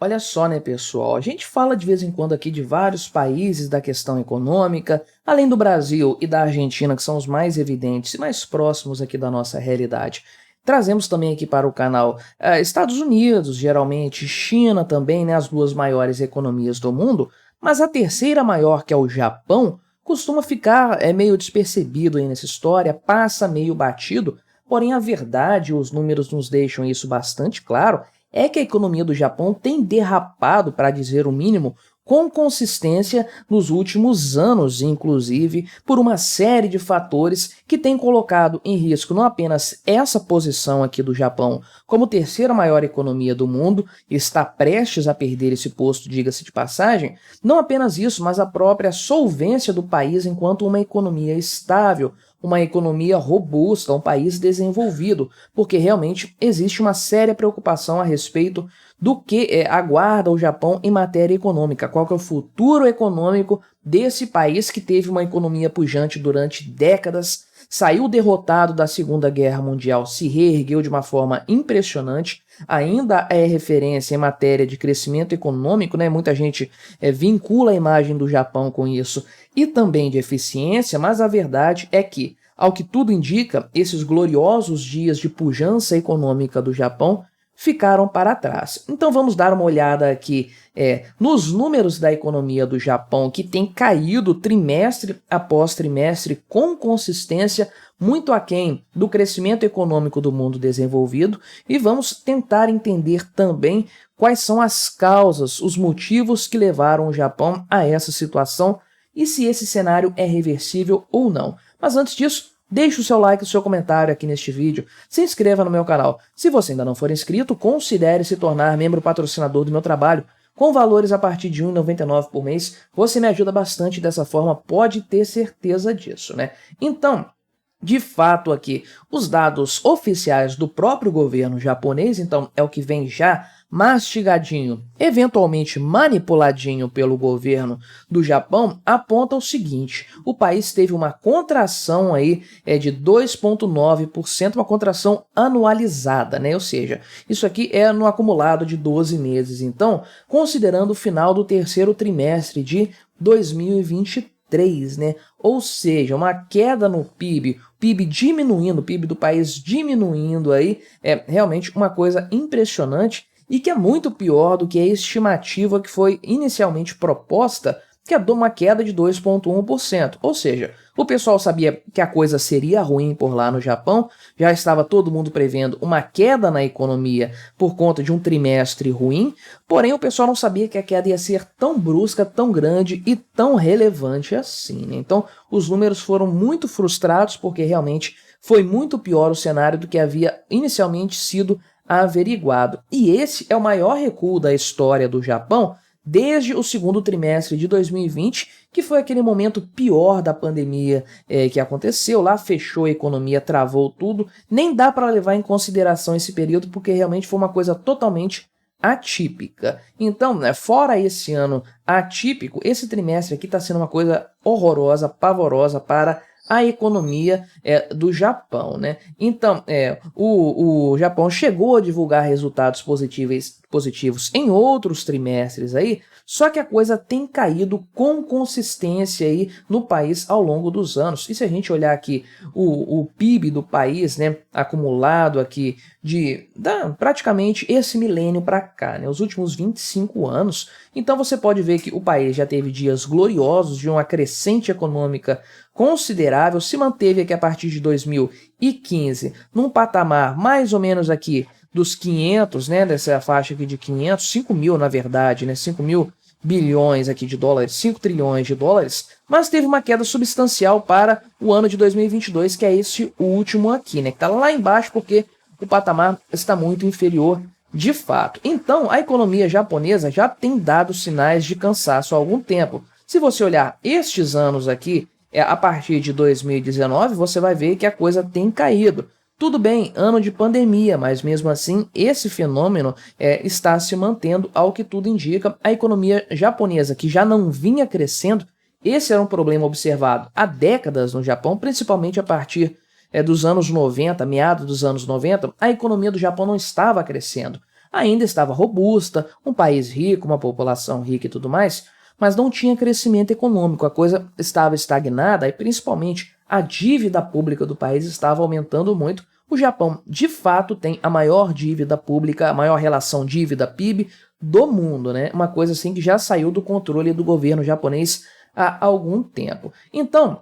Olha só, né, pessoal? A gente fala de vez em quando aqui de vários países da questão econômica, além do Brasil e da Argentina, que são os mais evidentes e mais próximos aqui da nossa realidade. Trazemos também aqui para o canal Estados Unidos, geralmente, China também, né, as duas maiores economias do mundo, mas a terceira maior, que é o Japão, costuma ficar meio despercebido aí nessa história, passa meio batido, porém a verdade, os números nos deixam isso bastante claro, é que a economia do Japão tem derrapado, para dizer o mínimo, com consistência nos últimos anos, inclusive por uma série de fatores que têm colocado em risco não apenas essa posição aqui do Japão como terceira maior economia do mundo, e está prestes a perder esse posto, diga-se de passagem, não apenas isso, mas a própria solvência do país enquanto uma economia estável, uma economia robusta, um país desenvolvido, porque realmente existe uma séria preocupação a respeito do que aguarda o Japão em matéria econômica, qual que é o futuro econômico desse país que teve uma economia pujante durante décadas, saiu derrotado da Segunda Guerra Mundial, se reergueu de uma forma impressionante, ainda é referência em matéria de crescimento econômico, né? Muita gente vincula a imagem do Japão com isso, e também de eficiência, mas a verdade é que, ao que tudo indica, esses gloriosos dias de pujança econômica do Japão ficaram para trás. Então vamos dar uma olhada aqui nos números da economia do Japão, que tem caído trimestre após trimestre com consistência, muito aquém do crescimento econômico do mundo desenvolvido, e vamos tentar entender também quais são as causas, os motivos que levaram o Japão a essa situação e se esse cenário é reversível ou não. Mas antes disso, deixe o seu like e o seu comentário aqui neste vídeo, se inscreva no meu canal. Se você ainda não for inscrito, considere se tornar membro patrocinador do meu trabalho. Com valores a partir de R$ 1,99 por mês, você me ajuda bastante dessa forma, pode ter certeza disso, né? Então, de fato aqui, os dados oficiais do próprio governo japonês, então é o que vem já mastigadinho, eventualmente manipuladinho pelo governo do Japão, aponta o seguinte: o país teve uma contração aí de 2,9%, uma contração anualizada, né? Ou seja, isso aqui é no acumulado de 12 meses, então, considerando o final do terceiro trimestre de 2023, né? Ou seja, uma queda no PIB diminuindo, o PIB do país diminuindo aí, é realmente uma coisa impressionante e que é muito pior do que a estimativa que foi inicialmente proposta, que é de uma queda de 2,1%. Ou seja, o pessoal sabia que a coisa seria ruim por lá no Japão, já estava todo mundo prevendo uma queda na economia por conta de um trimestre ruim, porém o pessoal não sabia que a queda ia ser tão brusca, tão grande e tão relevante assim, né? Então, os números foram muito frustrados porque realmente foi muito pior o cenário do que havia inicialmente sido averiguado. E esse é o maior recuo da história do Japão desde o segundo trimestre de 2020, que foi aquele momento pior da pandemia que aconteceu. Lá fechou a economia, travou tudo. Nem dá para levar em consideração esse período, porque realmente foi uma coisa totalmente atípica. Então, né, fora esse ano atípico, esse trimestre aqui está sendo uma coisa horrorosa, pavorosa para a economia do Japão, né? Então, o Japão chegou a divulgar resultados positivos em outros trimestres aí, só que a coisa tem caído com consistência aí no país ao longo dos anos. E se a gente olhar aqui o PIB do país, né, acumulado aqui praticamente esse milênio para cá, né, os últimos 25 anos, então você pode ver que o país já teve dias gloriosos de uma crescente econômica considerável, se manteve aqui a partir de 2015 num patamar mais ou menos aqui dos 500, né, dessa faixa aqui de 500, 5 mil na verdade, né, 5 mil bilhões aqui de dólares, 5 trilhões de dólares, mas teve uma queda substancial para o ano de 2022, que é este último aqui, né, que está lá embaixo porque o patamar está muito inferior de fato. Então, a economia japonesa já tem dado sinais de cansaço há algum tempo. Se você olhar estes anos aqui, a partir de 2019, você vai ver que a coisa tem caído. Tudo bem, ano de pandemia, mas mesmo assim esse fenômeno está se mantendo, ao que tudo indica. A economia japonesa, que já não vinha crescendo, esse era um problema observado há décadas no Japão, principalmente a partir dos anos 90, meados dos anos 90, a economia do Japão não estava crescendo. ainda estava robusta, um país rico, uma população rica e tudo mais, mas não tinha crescimento econômico, a coisa estava estagnada e principalmente a dívida pública do país estava aumentando muito. O Japão, de fato, tem a maior dívida pública, a maior relação dívida-PIB do mundo, né? Uma coisa assim que já saiu do controle do governo japonês há algum tempo. Então,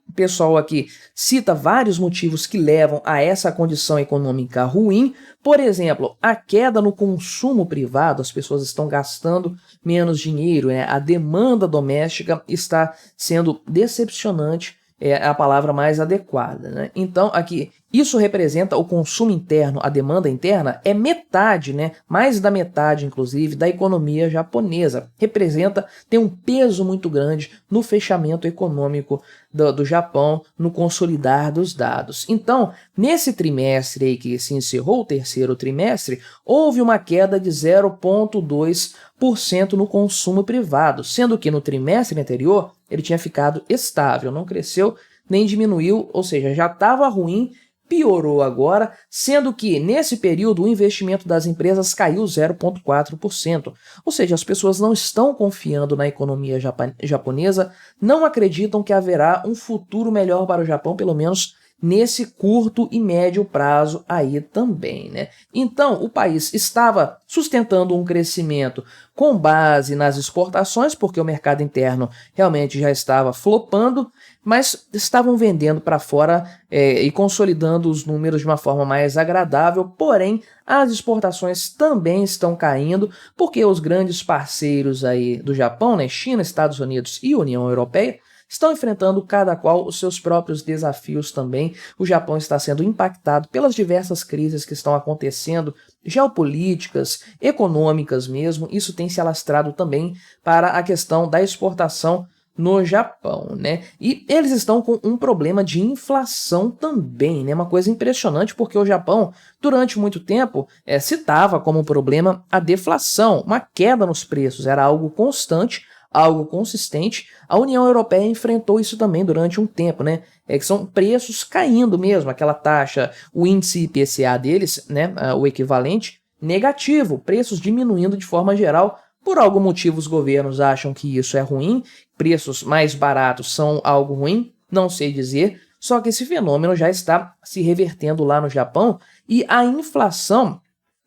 o pessoal aqui cita vários motivos que levam a essa condição econômica ruim. Por exemplo, a queda no consumo privado, as pessoas estão gastando menos dinheiro, né? A demanda doméstica está sendo decepcionante, é a palavra mais adequada, né? Então, aqui, isso representa o consumo interno, a demanda interna é metade, né? Mais da metade, inclusive, da economia japonesa. Representa, tem um peso muito grande no fechamento econômico do Japão, no consolidar dos dados. Então, nesse trimestre aí que se encerrou, o terceiro trimestre, houve uma queda de 0,2% no consumo privado, sendo que no trimestre anterior ele tinha ficado estável, não cresceu nem diminuiu, ou seja, já estava ruim, piorou agora, sendo que nesse período o investimento das empresas caiu 0,4%. Ou seja, as pessoas não estão confiando na economia japonesa, não acreditam que haverá um futuro melhor para o Japão, pelo menos nesse curto e médio prazo aí também, né? Então, o país estava sustentando um crescimento com base nas exportações, porque o mercado interno realmente já estava flopando, mas estavam vendendo para fora e consolidando os números de uma forma mais agradável, porém as exportações também estão caindo, porque os grandes parceiros aí do Japão, né, China, Estados Unidos e União Europeia, estão enfrentando cada qual os seus próprios desafios também. O Japão está sendo impactado pelas diversas crises que estão acontecendo, geopolíticas, econômicas mesmo. Isso tem se alastrado também para a questão da exportação no Japão, né? E eles estão com um problema de inflação também, né? Uma coisa impressionante, porque o Japão, durante muito tempo, citava como problema a deflação, uma queda nos preços, era algo constante, algo consistente. A União Europeia enfrentou isso também durante um tempo, né? Que são preços caindo mesmo, aquela taxa, o índice IPCA deles, né? O equivalente, negativo, preços diminuindo de forma geral. Por algum motivo os governos acham que isso é ruim, preços mais baratos são algo ruim, não sei dizer, só que esse fenômeno já está se revertendo lá no Japão e a inflação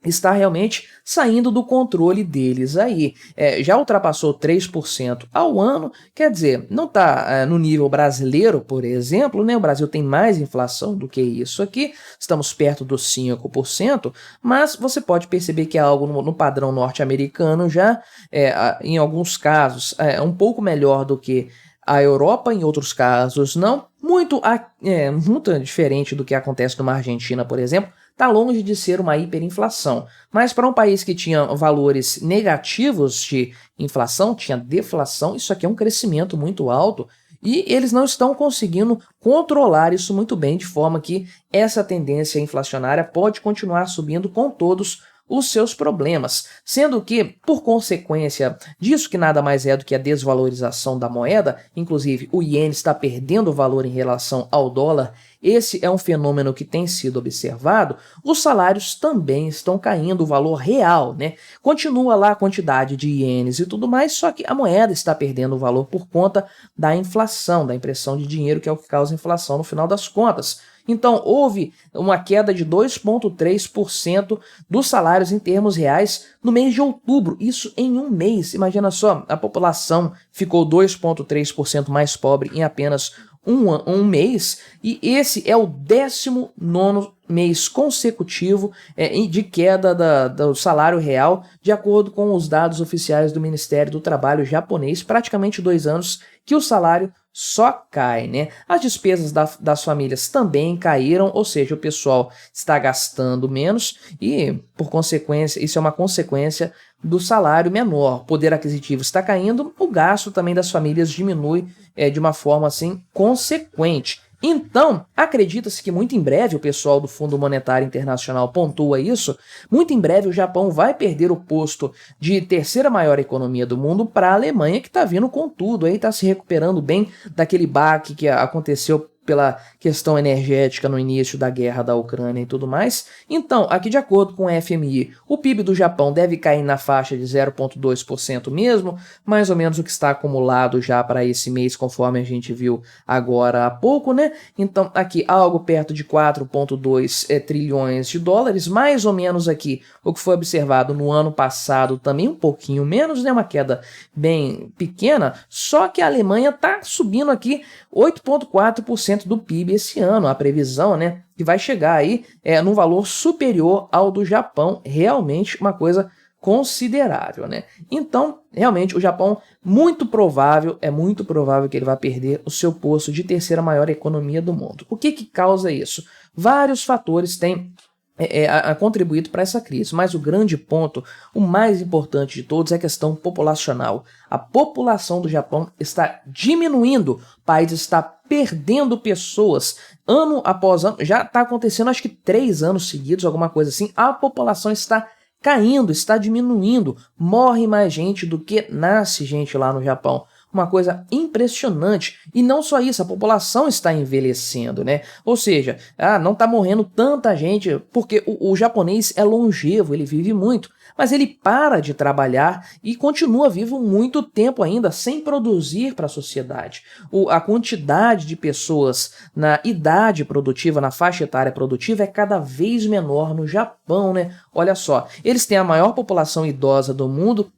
está realmente saindo do controle deles aí. Já ultrapassou 3% ao ano, quer dizer, não está no nível brasileiro, por exemplo, né? O Brasil tem mais inflação do que isso aqui, estamos perto dos 5%, mas você pode perceber que é algo no padrão norte-americano já, em alguns casos, um pouco melhor do que a Europa, em outros casos não, muito diferente do que acontece numa Argentina, por exemplo. Está longe de ser uma hiperinflação, mas para um país que tinha valores negativos de inflação, tinha deflação, isso aqui é um crescimento muito alto e eles não estão conseguindo controlar isso muito bem, de forma que essa tendência inflacionária pode continuar subindo com todos os seus problemas, sendo que, por consequência disso, que nada mais é do que a desvalorização da moeda, inclusive o iene está perdendo valor em relação ao dólar, esse é um fenômeno que tem sido observado, os salários também estão caindo, o valor real, né? Continua lá a quantidade de ienes e tudo mais, só que a moeda está perdendo o valor por conta da inflação, da impressão de dinheiro, que é o que causa inflação no final das contas. Então, houve uma queda de 2,3% dos salários em termos reais no mês de outubro, isso em um mês. Imagina só, a população ficou 2,3% mais pobre em apenas um mês, e esse é o 19º mês consecutivo de queda do salário real, de acordo com os dados oficiais do Ministério do Trabalho japonês, praticamente 2 anos que o salário só cai, né? As despesas das famílias também caíram, ou seja, o pessoal está gastando menos e, por consequência, isso é uma consequência do salário menor. O poder aquisitivo está caindo, o gasto também das famílias diminui de uma forma assim consequente. Então, acredita-se que muito em breve, o pessoal do Fundo Monetário Internacional pontua isso, muito em breve o Japão vai perder o posto de terceira maior economia do mundo para a Alemanha, que está vindo com tudo, está se recuperando bem daquele baque que aconteceu pela questão energética no início da guerra da Ucrânia e tudo mais. Então, aqui de acordo com o FMI, o PIB do Japão deve cair na faixa de 0,2% mesmo, mais ou menos o que está acumulado já para esse mês, conforme a gente viu agora há pouco, né? Então, aqui algo perto de 4,2 trilhões de dólares, mais ou menos aqui o que foi observado no ano passado, também um pouquinho menos, né? Uma queda bem pequena, só que a Alemanha está subindo aqui 8,4% do PIB esse ano, a previsão, né, que vai chegar aí num valor superior ao do Japão, realmente uma coisa considerável, né? Então, realmente, o Japão, é muito provável que ele vai perder o seu posto de terceira maior economia do mundo. O que causa isso? Vários fatores têm contribuído para essa crise, mas o grande ponto, o mais importante de todos, é a questão populacional. A população do Japão está diminuindo, o país está perdendo pessoas, ano após ano, já está acontecendo acho que 3 anos seguidos, alguma coisa assim, a população está caindo, está diminuindo, morre mais gente do que nasce gente lá no Japão. Uma coisa impressionante. E não só isso, a população está envelhecendo, né? Ou seja, não está morrendo tanta gente, porque o japonês é longevo, ele vive muito, mas ele para de trabalhar e continua vivo muito tempo ainda, sem produzir para a sociedade. A quantidade de pessoas na idade produtiva, na faixa etária produtiva, é cada vez menor no Japão, né? Olha só, eles têm a maior população idosa do mundo,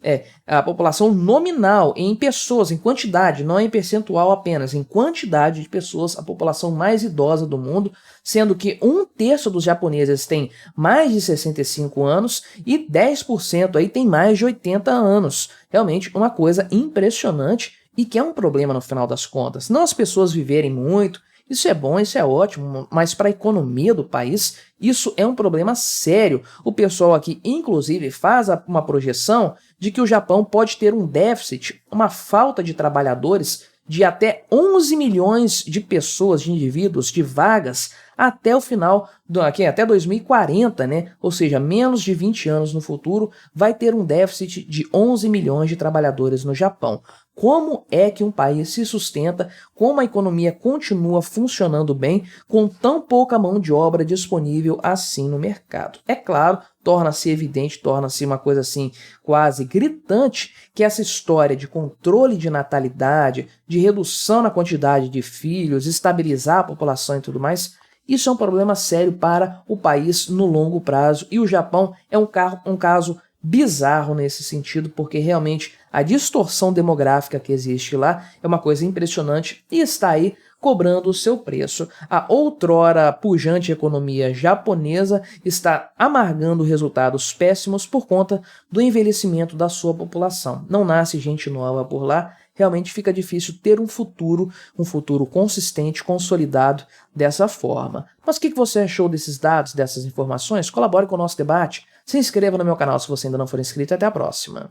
a população nominal, em pessoas, em quantidade, não em percentual apenas, em quantidade de pessoas, a população mais idosa do mundo, sendo que 1/3 dos japoneses tem mais de 65 anos e 10% aí tem mais de 80 anos. Realmente uma coisa impressionante e que é um problema no final das contas. Não as pessoas viverem muito, isso é bom, isso é ótimo, mas para a economia do país, isso é um problema sério. O pessoal aqui, inclusive, faz uma projeção de que o Japão pode ter um déficit, uma falta de trabalhadores de até 11 milhões de pessoas, de indivíduos, de vagas, até o final, até 2040, né? Ou seja, menos de 20 anos no futuro, vai ter um déficit de 11 milhões de trabalhadores no Japão. Como é que um país se sustenta, como a economia continua funcionando bem, com tão pouca mão de obra disponível assim no mercado? É claro, torna-se evidente, torna-se uma coisa assim quase gritante, que essa história de controle de natalidade, de redução na quantidade de filhos, estabilizar a população e tudo mais, isso é um problema sério para o país no longo prazo, e o Japão é um caso bizarro nesse sentido, porque realmente a distorção demográfica que existe lá é uma coisa impressionante e está aí cobrando o seu preço. A outrora pujante economia japonesa está amargando resultados péssimos por conta do envelhecimento da sua população. Não nasce gente nova por lá, realmente fica difícil ter um futuro consistente, consolidado dessa forma. Mas o que você achou desses dados, dessas informações? Colabore com o nosso debate, se inscreva no meu canal se você ainda não for inscrito e até a próxima.